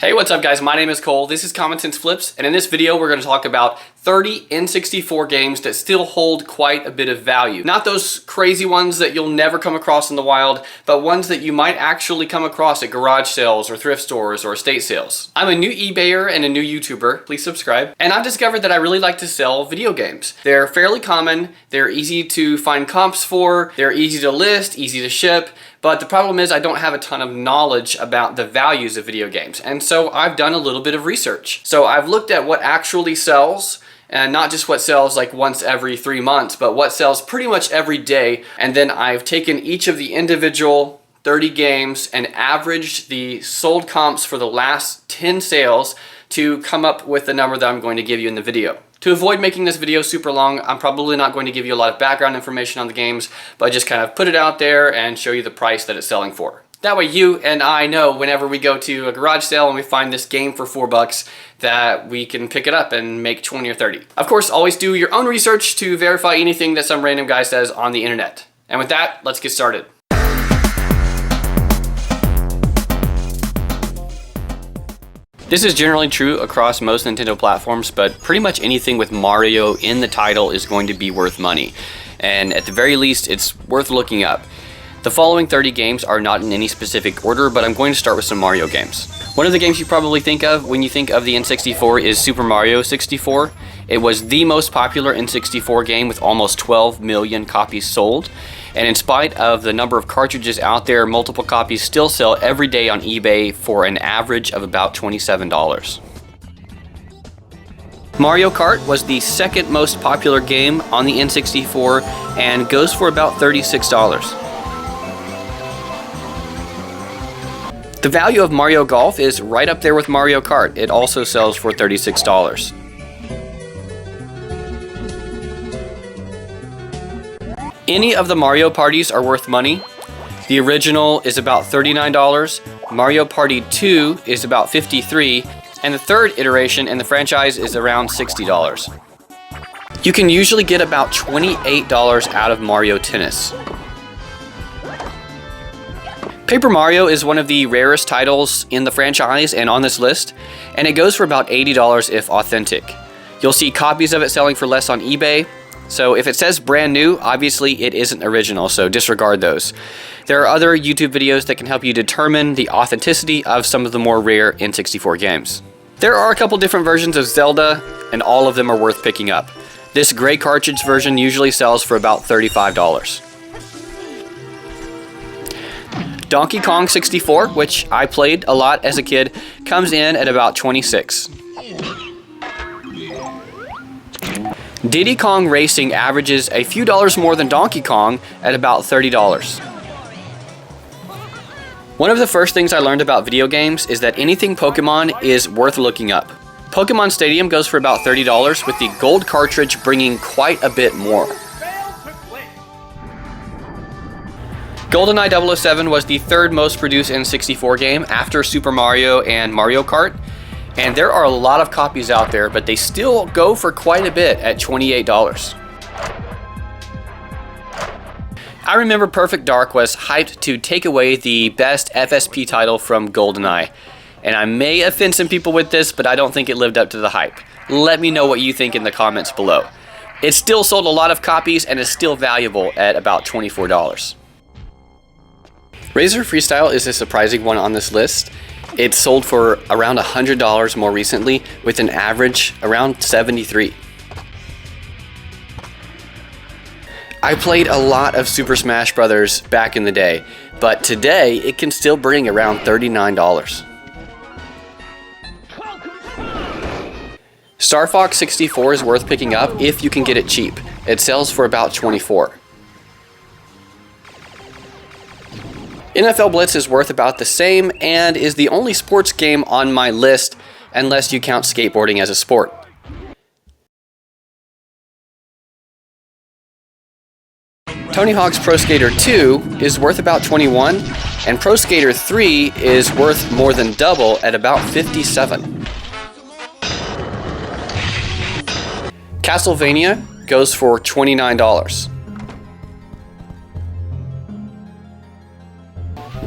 Hey, what's up guys? My name is Cole. This is Common Sense Flips, and in this video we're going to talk about 30 N64 games that still hold quite a bit of value. Not those crazy ones that you'll never come across in the wild, but ones that you might actually come across at garage sales or thrift stores or estate sales. I'm a new eBayer and a new YouTuber. Please subscribe. And I've discovered that I really like to sell video games. They're fairly common, they're easy to find comps for, they're easy to list, easy to ship, but the problem is I don't have a ton of knowledge about the values of video games. And so I've done a little bit of research. So I've looked at what actually sells, and not just what sells like once every 3 months, but what sells pretty much every day. And then I've taken each of the individual 30 games and averaged the sold comps for the last 10 sales to come up with the number that I'm going to give you in the video. To avoid making this video super long, I'm probably not going to give you a lot of background information on the games, but just kind of put it out there and show you the price that it's selling for. That way you and I know whenever we go to a garage sale and we find this game for $4 that we can pick it up and make 20 or 30. Of course, always do your own research to verify anything that some random guy says on the internet. And with that, let's get started. This is generally true across most Nintendo platforms, but pretty much anything with Mario in the title is going to be worth money. And at the very least, it's worth looking up. The following 30 games are not in any specific order, but I'm going to start with some Mario games. One of the games you probably think of when you think of the N64 is Super Mario 64. It was the most popular N64 game with almost 12 million copies sold. And in spite of the number of cartridges out there, multiple copies still sell every day on eBay for an average of about $27. Mario Kart was the second most popular game on the N64 and goes for about $36. The value of Mario Golf is right up there with Mario Kart. It also sells for $36. Any of the Mario parties are worth money. The original is about $39, Mario Party 2 is about $53, and the third iteration in the franchise is around $60. You can usually get about $28 out of Mario Tennis. Paper Mario is one of the rarest titles in the franchise and on this list, and it goes for about $80 if authentic. You'll see copies of it selling for less on eBay. So if it says brand new, obviously it isn't original, so disregard those. There are other YouTube videos that can help you determine the authenticity of some of the more rare N64 games. There are a couple different versions of Zelda, and all of them are worth picking up. This gray cartridge version usually sells for about $35. Donkey Kong 64, which I played a lot as a kid, comes in at about $26. Diddy Kong Racing averages a few dollars more than Donkey Kong at about $30. One of the first things I learned about video games is that anything Pokemon is worth looking up. Pokemon Stadium goes for about $30, with the gold cartridge bringing quite a bit more. GoldenEye 007 was the third most produced N64 game after Super Mario and Mario Kart. And there are a lot of copies out there, but they still go for quite a bit at $28. I remember Perfect Dark was hyped to take away the best FSP title from GoldenEye. And I may offend some people with this, but I don't think it lived up to the hype. Let me know what you think in the comments below. It still sold a lot of copies and is still valuable at about $24. Razor Freestyle is a surprising one on this list. It sold for around $100 more recently, with an average around $73. I played a lot of Super Smash Bros. Back in the day, but today it can still bring around $39. Star Fox 64 is worth picking up if you can get it cheap. It sells for about $24. NFL Blitz is worth about the same and is the only sports game on my list unless you count skateboarding as a sport. Tony Hawk's Pro Skater 2 is worth about $21, and Pro Skater 3 is worth more than double at about $57. Castlevania goes for $29.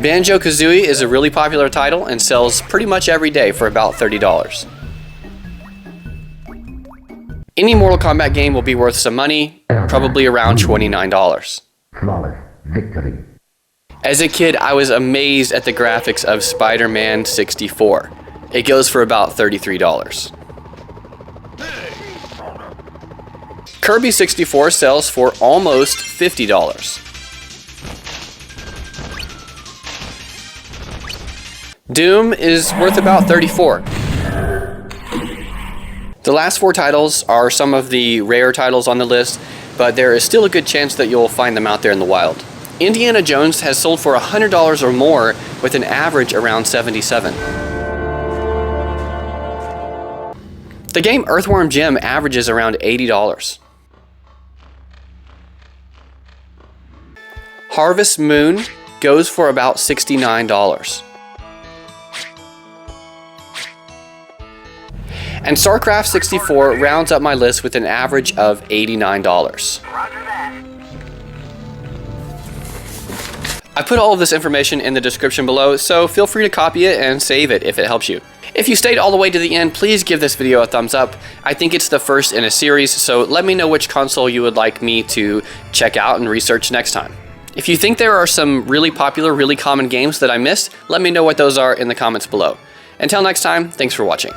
Banjo-Kazooie is a really popular title and sells pretty much every day for about $30. Any Mortal Kombat game will be worth some money, probably around $29. Flawless victory. As a kid, I was amazed at the graphics of Spider-Man 64. It goes for about $33. Kirby 64 sells for almost $50. Doom is worth about $34. The last 4 titles are some of the rare titles on the list, but there is still a good chance that you'll find them out there in the wild. Indiana Jones has sold for $100 or more with an average around $77. The game Earthworm Jim averages around $80. Harvest Moon goes for about $69. And StarCraft 64 rounds up my list with an average of $89. I put all of this information in the description below, so feel free to copy it and save it if it helps you. If you stayed all the way to the end, please give this video a thumbs up. I think it's the first in a series, so let me know which console you would like me to check out and research next time. If you think there are some really popular, really common games that I missed, let me know what those are in the comments below. Until next time, thanks for watching.